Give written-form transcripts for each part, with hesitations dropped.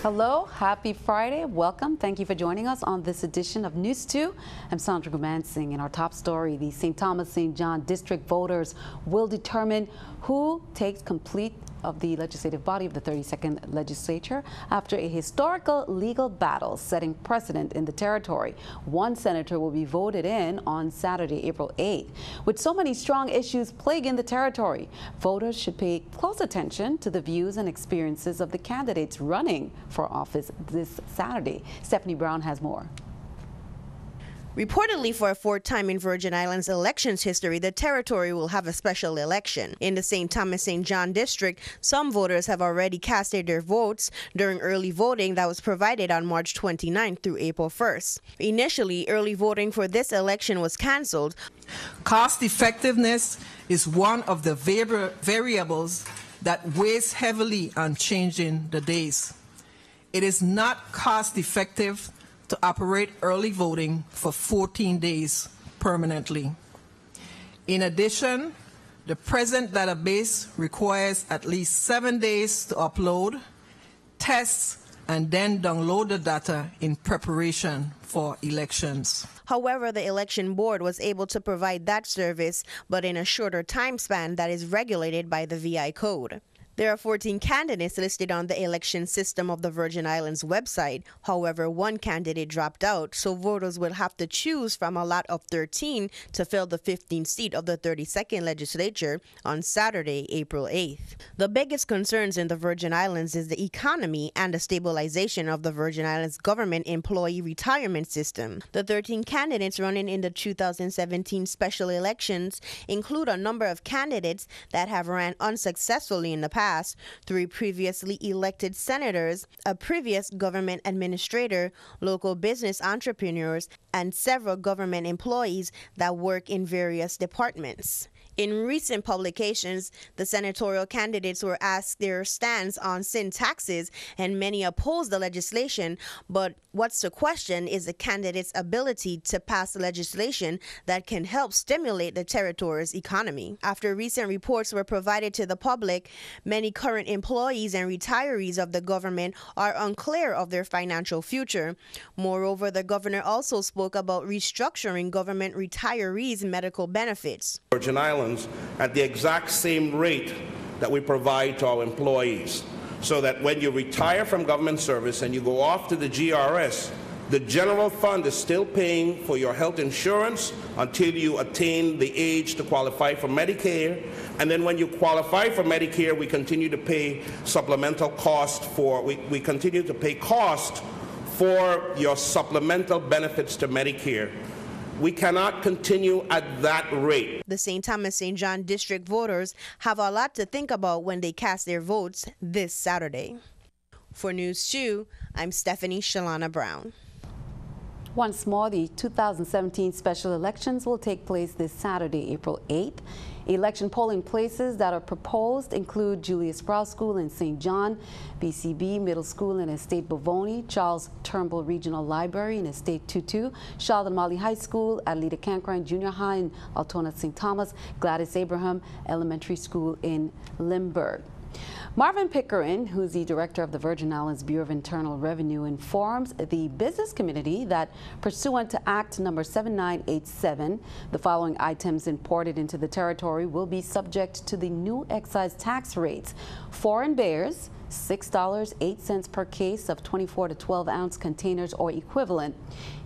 Hello, happy Friday. Welcome. Thank you for joining us on this edition of NEWS2. I'm Sandra Gumansing. In our top story, the St. Thomas St. John District voters will determine who takes complete of the legislative body of the 32nd legislature after a historical legal battle setting precedent in the territory. One senator will be voted in on Saturday, April 8th. With so many strong issues plaguing the territory, voters should pay close attention to the views and experiences of the candidates running for office this Saturday. Stephanie Brown has more. Reportedly, for a fourth time in Virgin Islands elections history, the territory will have a special election. In the St. Thomas St. John district, some voters have already casted their votes during early voting that was provided on March 29th through April 1st. Initially, early voting for this election was canceled. Cost effectiveness is one of the variables that weighs heavily on changing the days. It is not cost effective to operate early voting for 14 days permanently. In addition, the present database requires at least 7 days to upload, test, and then download the data in preparation for elections. However, the election board was able to provide that service, but in a shorter time span that is regulated by the VI code. There are 14 candidates listed on the election system of the Virgin Islands website. However, one candidate dropped out, so voters will have to choose from a lot of 13 to fill the 15th seat of the 32nd legislature on Saturday, April 8th. The biggest concerns in the Virgin Islands is the economy and the stabilization of the Virgin Islands government employee retirement system. The 13 candidates running in the 2017 special elections include a number of candidates that have ran unsuccessfully in the past. 3 previously elected senators, a previous government administrator, local business entrepreneurs, and several government employees that work in various departments. In recent publications, the senatorial candidates were asked their stance on sin taxes, and many opposed the legislation. But what's the question is the candidates' ability to pass legislation that can help stimulate the territory's economy. After recent reports were provided to the public, many current employees and retirees of the government are unclear of their financial future. Moreover, the governor also spoke about restructuring government retirees' medical benefits. Virgin Islands at the exact same rate that we provide to our employees, so that when you retire from government service and you go off to the GRS, the general fund is still paying for your health insurance until you attain the age to qualify for Medicare. And then when you qualify for Medicare, we continue to pay supplemental cost for, we continue to pay cost for your supplemental benefits to Medicare. We cannot continue at that rate. The St. Thomas St. John district voters have a lot to think about when they cast their votes this Saturday. For NEWS2, I'm Stephanie Shalana Brown. Once more, the 2017 special elections will take place this Saturday, April 8th. Election polling places that are proposed include Julius School in St. John, BCB Middle School in Estate Bovoni, Charles Turnbull Regional Library in Estate Tutu, Sheldon Molly High School, Adelita Cancrine Junior High in Altona St. Thomas, Gladys Abraham Elementary School in Libert. Marvin Pickering, who's the director of the Virgin Islands Bureau of Internal Revenue, informs the business community that pursuant to Act number 7987, the following items imported into the territory will be subject to the new excise tax rates. Foreign bears, $6.08 per case of 24 to 12 ounce containers or equivalent.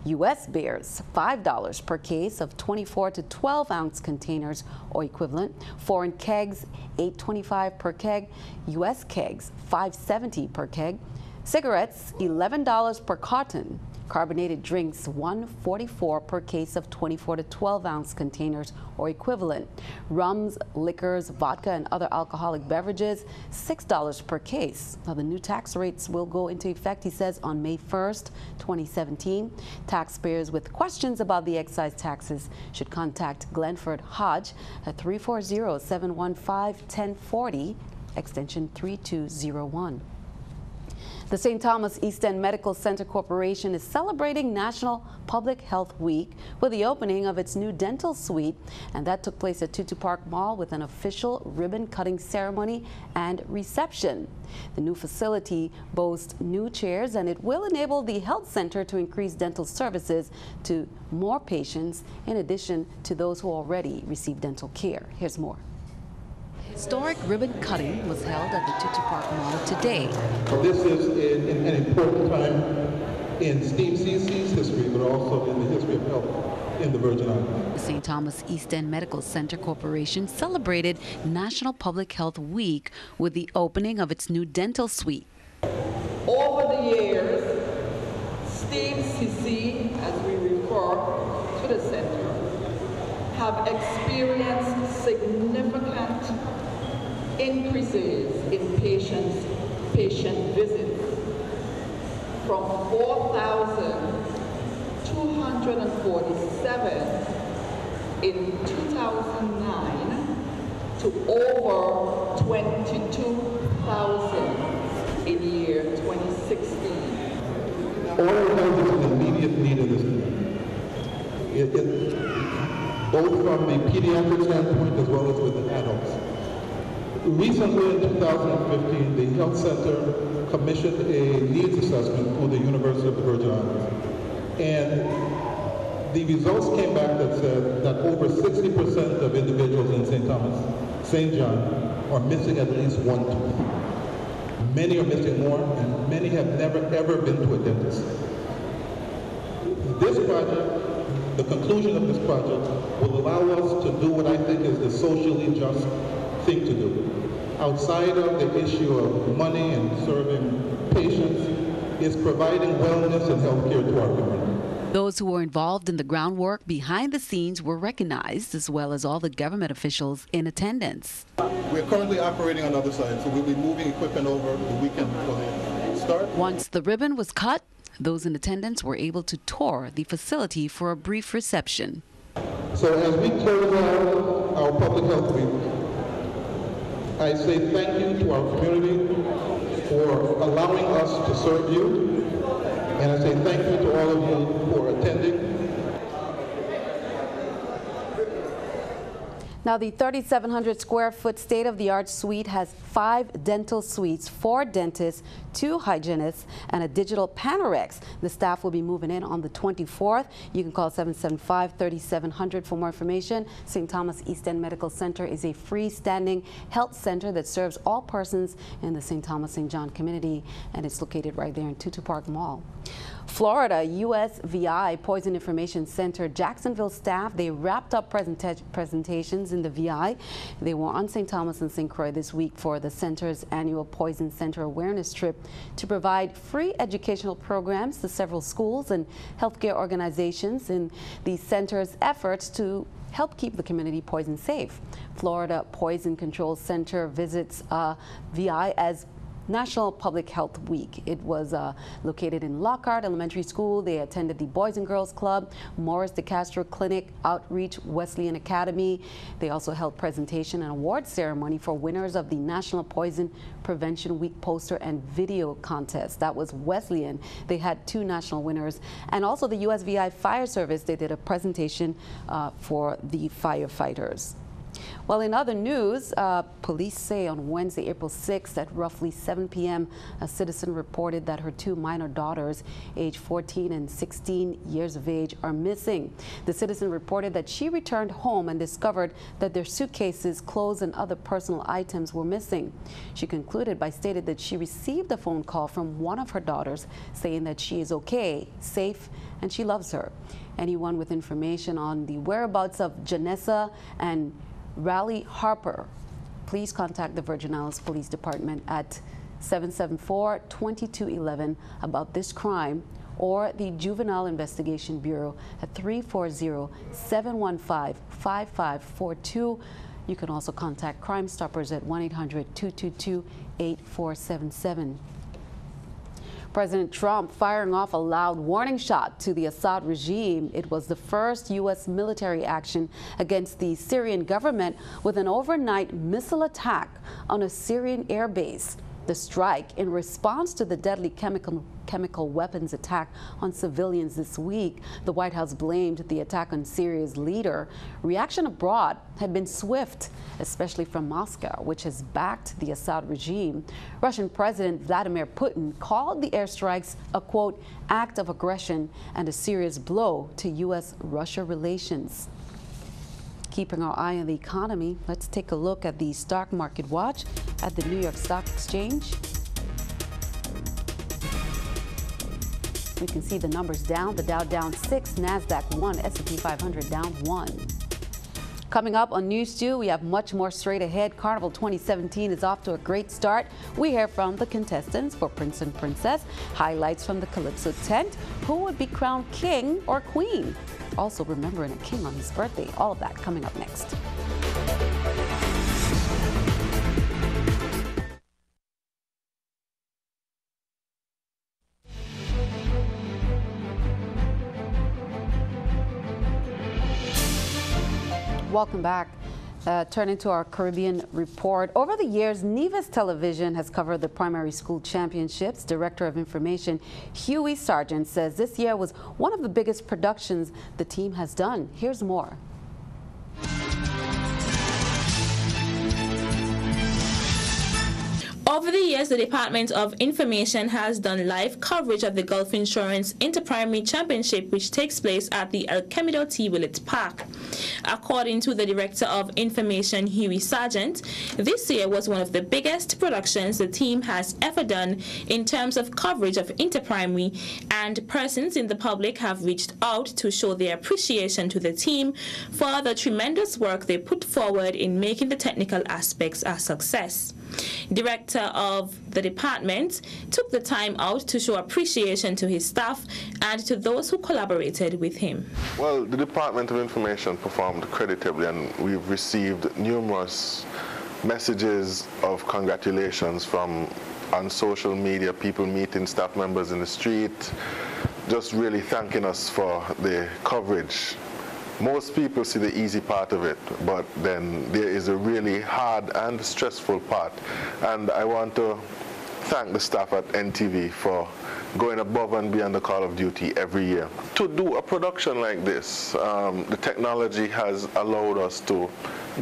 U.S. beers, $5 per case of 24 to 12 ounce containers or equivalent. Foreign kegs, $8.25 per keg. U.S. kegs, $5.70 per keg. Cigarettes, $11 per carton. Carbonated drinks, $1.44 per case of 24 to 12 ounce containers or equivalent. Rums, liquors, vodka, and other alcoholic beverages, $6 per case. Now, the new tax rates will go into effect, he says, on May 1st, 2017. Taxpayers with questions about the excise taxes should contact Glenford Hodge at 340-715-1040, extension 3201. The St. Thomas East End Medical Center Corporation is celebrating National Public Health Week with the opening of its new dental suite, and that took place at Tutu Park Mall with an official ribbon-cutting ceremony and reception. The new facility boasts new chairs, and it will enable the health center to increase dental services to more patients in addition to those who already receive dental care. Here's more. Historic ribbon cutting was held at the Tutu Park Mall today. This is an important time in Steve CC's history, but also in the history of health in the Virgin Islands. The St. Thomas East End Medical Center Corporation celebrated National Public Health Week with the opening of its new dental suite. Over the years, Steve CC, as we refer to the center, have experienced significant increases in patient visits from 4,247 in 2009 to over 22,000 in year 2016. Oral health is an immediate need in this community, both from the pediatric standpoint as well as with the adults. Recently, in 2015, the Health Center commissioned a needs assessment for the University of the Virgin Islands. And the results came back that said that over 60% of individuals in St. Thomas, St. John, are missing at least one tooth. Many are missing more, and many have never, ever been to a dentist. This project, the conclusion of this project, will allow us to do what I think is the socially just thing to do. Outside of the issue of money and serving patients, is providing wellness and health care to our community. Those who were involved in the groundwork behind the scenes were recognized, as well as all the government officials in attendance. We're currently operating on the other side, so we'll be moving equipment over the weekend before they start. Once the ribbon was cut, those in attendance were able to tour the facility for a brief reception. So as we close out our Public Health Week, I say thank you to our community for allowing us to serve you, and I say thank you to all of you for attending. Now, the 3,700 square foot state-of-the-art suite has 5 dental suites, 4 dentists, 2 hygienists, and a digital panorex. The staff will be moving in on the 24th. You can call 775-3700 for more information. St. Thomas East End Medical Center is a freestanding health center that serves all persons in the St. Thomas St. John community, and it's located right there in Tutu Park Mall. Florida USVI Poison Information Center Jacksonville staff, they wrapped up presentations in the VI. They were on St. Thomas and St. Croix this week for the center's annual Poison Center awareness trip to provide free educational programs to several schools and healthcare organizations in the center's efforts to help keep the community poison safe. Florida Poison Control Center visits VI as National Public Health Week. It was located in Lockhart Elementary School. They attended the Boys and Girls Club, Morris DeCastro Clinic, Outreach Wesleyan Academy. They also held presentation and award ceremony for winners of the National Poison Prevention Week poster and video contest. That was Wesleyan. They had 2 national winners. And also the USVI Fire Service, they did a presentation for the firefighters. Well, in other news, police say on Wednesday, April 6th at roughly 7 p.m., a citizen reported that her 2 minor daughters, aged 14 and 16 years of age, are missing. The citizen reported that she returned home and discovered that their suitcases, clothes, and other personal items were missing. She concluded by stating that she received a phone call from one of her daughters saying that she is okay, safe, and she loves her. Anyone with information on the whereabouts of JAHNESTA and Raleigh Harper, please contact the Virgin Islands Police Department at 774-2211 about this crime, or the Juvenile Investigation Bureau at 340-715-5542. You can also contact Crime Stoppers at 1-800-222-8477. President Trump firing off a loud warning shot to the Assad regime. It was the first U.S. military action against the Syrian government with an overnight missile attack on a Syrian air base. The strike in response to the deadly chemical weapons attack on civilians this week. The White House blamed the attack on Syria's leader. Reaction abroad had been swift, especially from Moscow, which has backed the Assad regime. Russian President Vladimir Putin called the airstrikes a, quote, act of aggression and a serious blow to U.S.-Russia relations. Keeping our eye on the economy, let's take a look at the stock market watch at the New York Stock Exchange. We can see the numbers down. The Dow down 6, NASDAQ 1, S&P 500 down 1. Coming up on News 2, we have much more straight ahead. Carnival 2017 is off to a great start. We hear from the contestants for Prince and Princess, highlights from the Calypso tent, who would be crowned king or queen. Also remembering a king on his birthday. All of that coming up next. Welcome back. Turning to our Caribbean report. Over the years, NEWS Television has covered the primary school championships. Director of Information Huey Sargent says this year was one of the biggest productions the team has done. Here's more. Over the years, the Department of Information has done live coverage of the Gulf Insurance Inter-Primary Championship, which takes place at the El Camino T. Willett Park. According to the Director of Information, Huey Sargent, this year was one of the biggest productions the team has ever done in terms of coverage of Inter-Primary, and persons in the public have reached out to show their appreciation to the team for the tremendous work they put forward in making the technical aspects a success. Director of the department took the time out to show appreciation to his staff and to those who collaborated with him. Well, the Department of Information performed creditably, and we've received numerous messages of congratulations from on social media, people meeting staff members in the street, just really thanking us for the coverage. Most people see the easy part of it, but then there is a really hard and stressful part. And I want to thank the staff at NTV for going above and beyond the call of duty every year. To do a production like this, the technology has allowed us to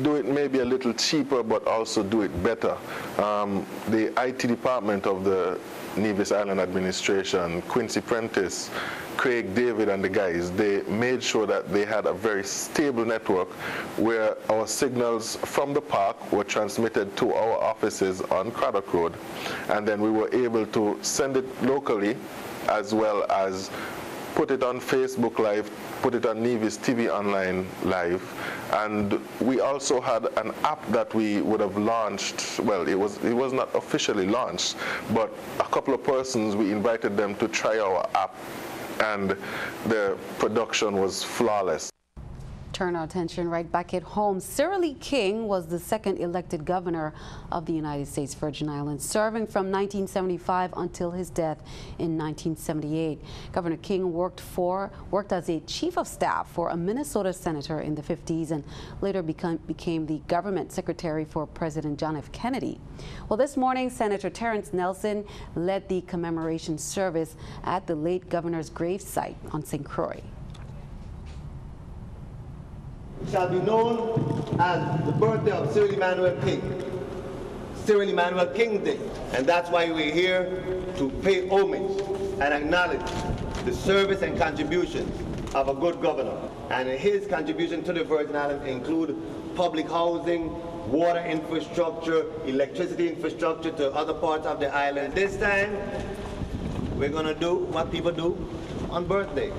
do it maybe a little cheaper, but also do it better. The IT department of the Nevis Island Administration, Quincy Prentice, Craig David and the guys, they made sure that they had a very stable network where our signals from the park were transmitted to our offices on Craddock Road, and then we were able to send it locally as well as put it on Facebook Live, put it on Nevis TV Online Live, and we also had an app that we would have launched. Well, it was not officially launched, but a couple of persons, we invited them to try our app, and the production was flawless. Turn our attention right back at home. Cyril Lee King was the second elected governor of the United States Virgin Islands, serving from 1975 until his death in 1978. Governor King worked as a chief of staff for a Minnesota senator in the 50s and later became the government secretary for President John F. Kennedy. Well, this morning, Senator Terrence Nelson led the commemoration service at the late governor's gravesite on St. Croix. Shall be known as the birthday of Cyril Emmanuel King, Cyril Emmanuel King Day. And that's why we're here to pay homage and acknowledge the service and contributions of a good governor. And his contribution to the Virgin Islands include public housing, water infrastructure, electricity infrastructure to other parts of the island. This time, we're going to do what people do on birthdays.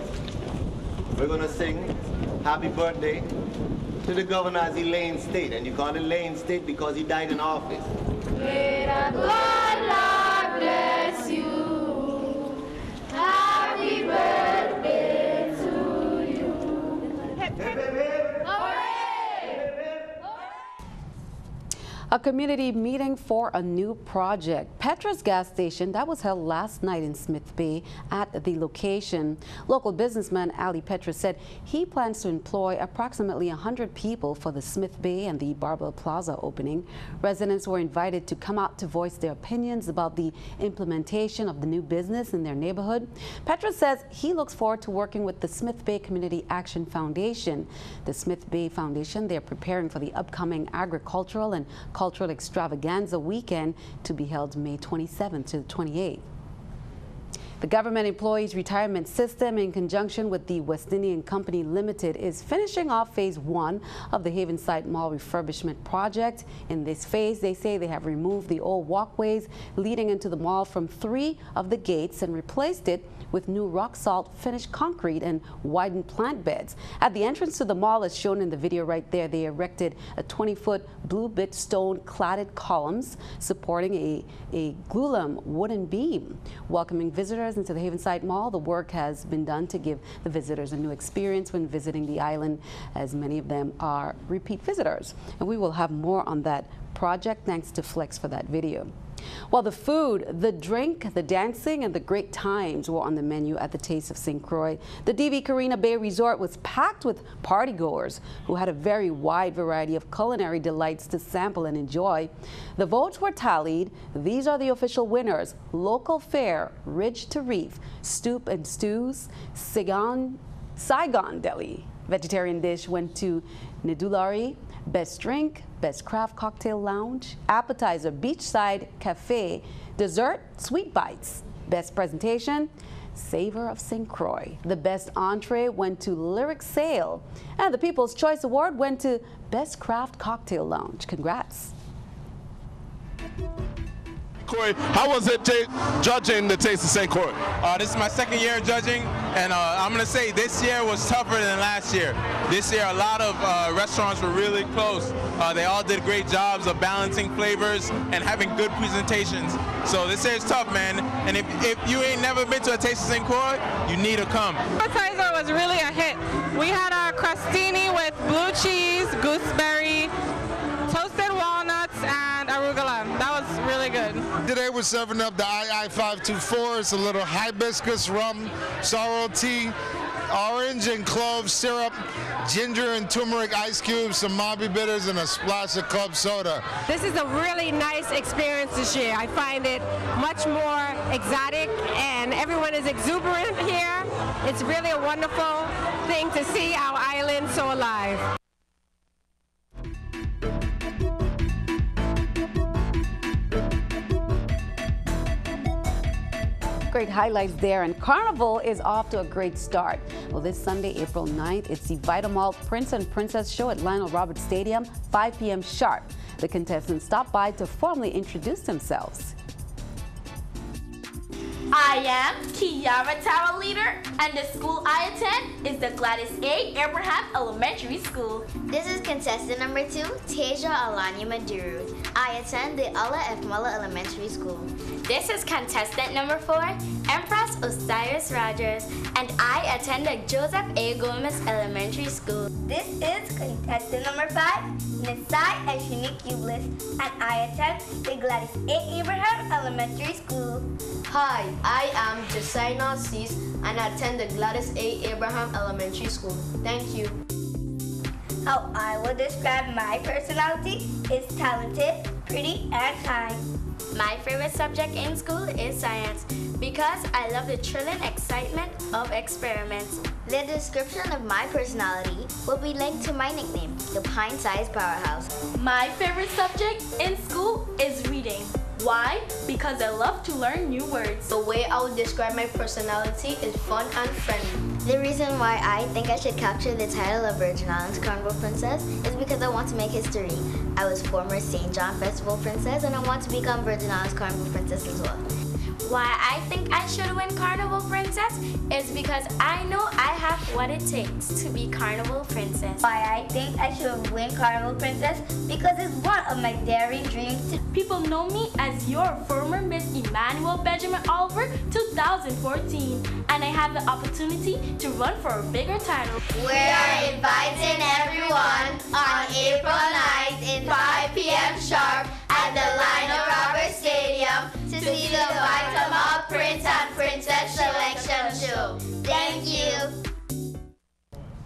We're going to sing happy birthday to the governor as he lay in state. And you call it lay in state because he died in office. May the good Lord bless you. Happy birthday to you. A A community meeting for a new project. Petra's gas station that was held last night in Smith Bay at the location. Local businessman Ali Petra said he plans to employ approximately 100 people for the Smith Bay and the Barbell Plaza opening. Residents were invited to come out to voice their opinions about the implementation of the new business in their neighborhood. Petra says he looks forward to working with the Smith Bay Community Action Foundation. The Smith Bay Foundation, they're preparing for the upcoming agricultural and cultural extravaganza weekend to be held May 27th to 28th. The government employees retirement system, in conjunction with the West Indian Company Limited, is finishing off phase 1 of the Havenside Mall refurbishment project. In this phase, they say they have removed the old walkways leading into the mall from 3 of the gates and replaced it with new rock salt finished concrete and widened plant beds. At the entrance to the mall, as shown in the video right there, they erected a 20-foot blue bit stone cladded columns supporting a glulam wooden beam. Welcoming visitors into the Havenside Mall, the work has been done to give the visitors a new experience when visiting the island, as many of them are repeat visitors. And we will have more on that project thanks to Flex for that video. While the food, the drink, the dancing, and the great times were on the menu at the Taste of St. Croix, the DV Carina Bay Resort was packed with partygoers who had a very wide variety of culinary delights to sample and enjoy. The votes were tallied. These are the official winners: local fare, Ridge to Reef, Stoop and Stews, Saigon Deli. Vegetarian dish went to Nidulari. Best drink, best craft cocktail lounge, appetizer, beachside cafe, dessert, sweet bites. Best presentation, Savor of St. Croix. The best entree went to Lyric Sail, and the People's Choice Award went to Best Craft Cocktail Lounge. Congrats. Corey, how was it judging the Taste of St. Croix? This is my second year judging, and I'm going to say this year was tougher than last year. This year, a lot of restaurants were really close. They all did great jobs of balancing flavors and having good presentations. So this year is tough, man. And if you ain't never been to a Taste of St. Croix, you need to come. Appetizer was really a hit. We had our crostini with blue cheese, gooseberry, toasted walnuts, and arugula. That was really good. Today we're serving up the II-524. It's a little hibiscus rum, sorrel tea, orange and clove syrup, ginger and turmeric ice cubes, some Mojave bitters, and a splash of club soda. This is a really nice experience this year. I find it much more exotic, and everyone is exuberant here. It's really a wonderful thing to see our island so alive. Great highlights there, and Carnival is off to a great start. Well, this Sunday, April 9th, it's the Vitamalt Prince and Princess Show at Lionel Roberts Stadium, 5 p.m. sharp. The contestants stop by to formally introduce themselves. I am Kiara Tower Leader, and the school I attend is the Gladys A. Abraham Elementary School. This is contestant number 2, Tasia Alani Maduru. I attend the Allah F. Mullah Elementary School. This is contestant number 4, Empress Osiris Rogers, and I attend the Joseph A. Gomez Elementary School. This is contestant number 5, Nisai Eshunique Ublis, and I attend the Gladys A. Abraham Elementary School. Hi, I am Jasaina Cis, and I attend the Gladys A. Abraham Elementary School. Thank you. How I would describe my personality is talented, pretty, and kind. My favorite subject in school is science because I love the thrill and excitement of experiments. The description of my personality will be linked to my nickname, the Pine-Sized Powerhouse. My favorite subject in school is reading. Why? Because I love to learn new words. The way I would describe my personality is fun and friendly. The reason why I think I should capture the title of Virgin Islands Carnival Princess is because I want to make history. I was former St. John Festival Princess, and I want to become Virgin Islands Carnival Princess as well. Why I think I should win Carnival Princess is because I know I have what it takes to be Carnival Princess. Why I think I should win Carnival Princess because it's one of my daring dreams. People know me as your former Miss Emmanuel Benjamin Oliver 2014, and I have the opportunity to run for a bigger title. We are inviting everyone on April 9th in 5 p.m. sharp at the Lionel Roberts Stadium to see the Vitamalt Prince and Princess Selection Show. Thank you.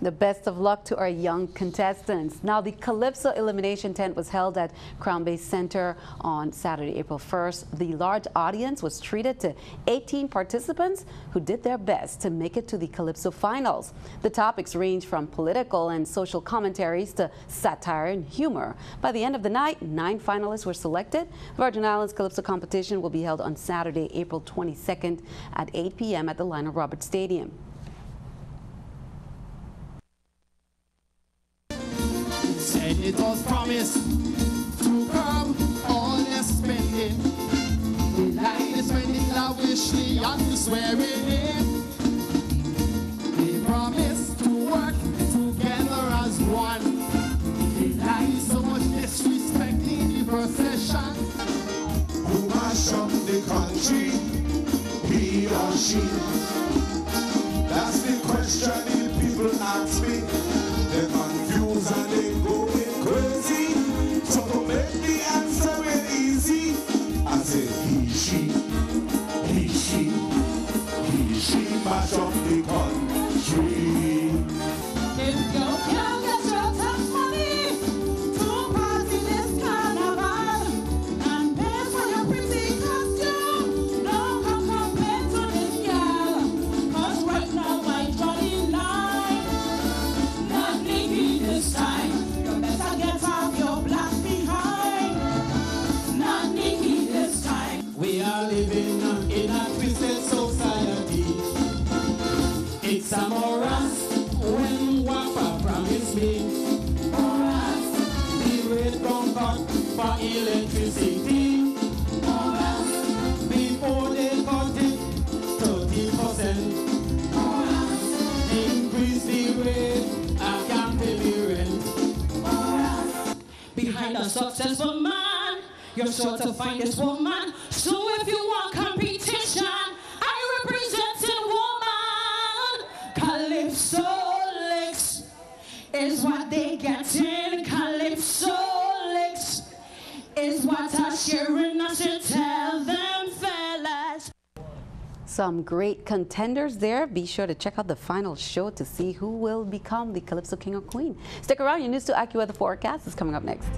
The best of luck to our young contestants. Now, the CALYPSO elimination tent was held at Crown Bay Center on Saturday, April 1st. The large audience was treated to 18 participants who did their best to make it to the CALYPSO finals. The topics range from political and social commentaries to satire and humor. By the end of the night, 9 finalists were selected. Virgin Islands CALYPSO competition will be held on Saturday, April 22nd at 8 p.m. at the Lionel Roberts Stadium. Said it was promised to curb all their spending. We like the spending lavishly and to swear in. They promised to work together as one. They like so much disrespect in the procession. Who mash up the country, he or she? That's the question the people ask me. They're confused and they going crazy. So to make the answer very easy, I say he, she mash up the country. If you can't get your tax money to party this carnival and pay for your pretty costume, don't come complain to this girl. Cause right now I draw the line. Not Nikki this time. You better get off your black behind. Not Nikki this time. We are living in a twisted society. It's a morass when Wapa promised me. Morass. The rate don't cut for electricity. Morass. Before they cut it 30%. Morass. Increase the rate, I can't pay the rent. Morass. Behind a successful man, you're sure to find this woman. So if you want competition, I represent a woman. Calypso licks is what they get in. Calypso licks is what I sharing. I should tell them fellas. Some great contenders there. Be sure to check out the final show to see who will become the CALYPSO King or Queen. Stick around. Your News 2 AccuWeather forecast is coming up next.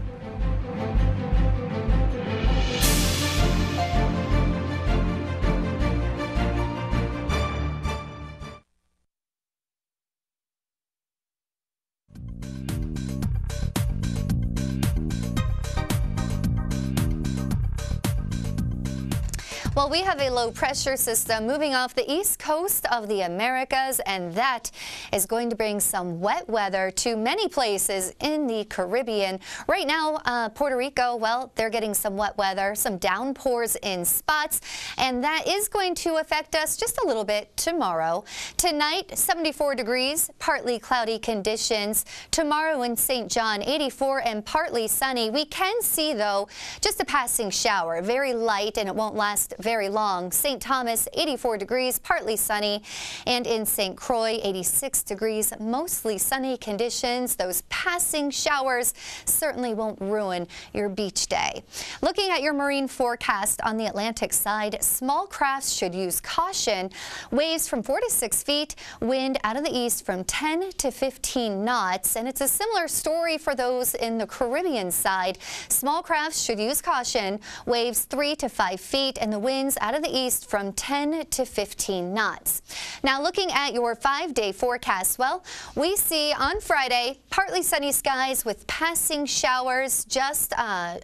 Well, we have a low pressure system moving off the east coast of the Americas, and that is going to bring some wet weather to many places in the Caribbean. Right now, Puerto Rico, well, they're getting some wet weather, some downpours in spots, and that is going to affect us just a little bit tomorrow. Tonight, 74 degrees, partly cloudy conditions. Tomorrow in St. John, 84 and partly sunny. We can see, though, just a passing shower, very light, and it won't last very long. St. Thomas, 84 degrees, partly sunny, and in St. Croix, 86 degrees, mostly sunny conditions. Those passing showers certainly won't ruin your beach day. Looking at your marine forecast on the Atlantic side, small crafts should use caution. Waves from 4 to 6 feet, wind out of the east from 10 to 15 knots, and it's a similar story for those in the Caribbean side. Small crafts should use caution, waves 3 to 5 feet, and the winds out of the east from 10 to 15 knots. Now looking at your 5-day forecast, well, we see on Friday partly sunny skies with passing showers, just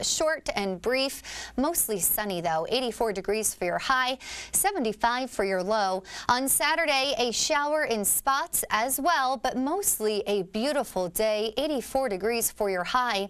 short and brief, mostly sunny though. 84 degrees for your high, 75 for your low. On Saturday, a shower in spots as well, but mostly a beautiful day, 84 degrees for your high.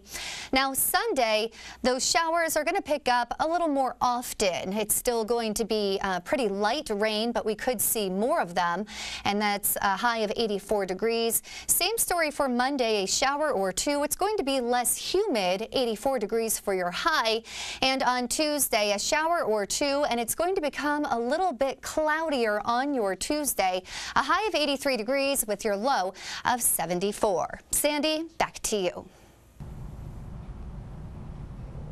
Now Sunday, those showers are going to pick up a little more often. It's still still going to be pretty light rain, but we could see more of them, and that's a high of 84 degrees. Same story for Monday, a shower or two. It's going to be less humid, 84 degrees for your high. And on Tuesday, a shower or two, and it's going to become a little bit cloudier on your Tuesday. A high of 83 degrees with your low of 74. Sandy, back to you.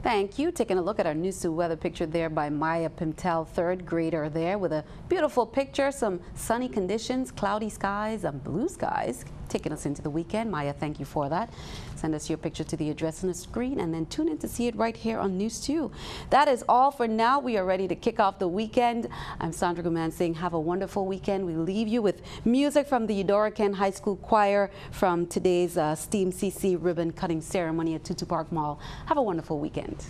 Thank you. Taking a look at our NEWS2 weather picture there by Maya Pimentel, third grader there with a beautiful picture, some sunny conditions, cloudy skies, and blue skies. Taking us into the weekend. Maya, thank you for that. Send us your picture to the address on the screen and then tune in to see it right here on NEWS2. That is all for now. We are ready to kick off the weekend. I'm Sandra Guman saying have a wonderful weekend. We leave you with music from the Eudora Kent High School Choir from today's STEAM CC ribbon cutting ceremony at Tutu Park Mall. Have a wonderful weekend.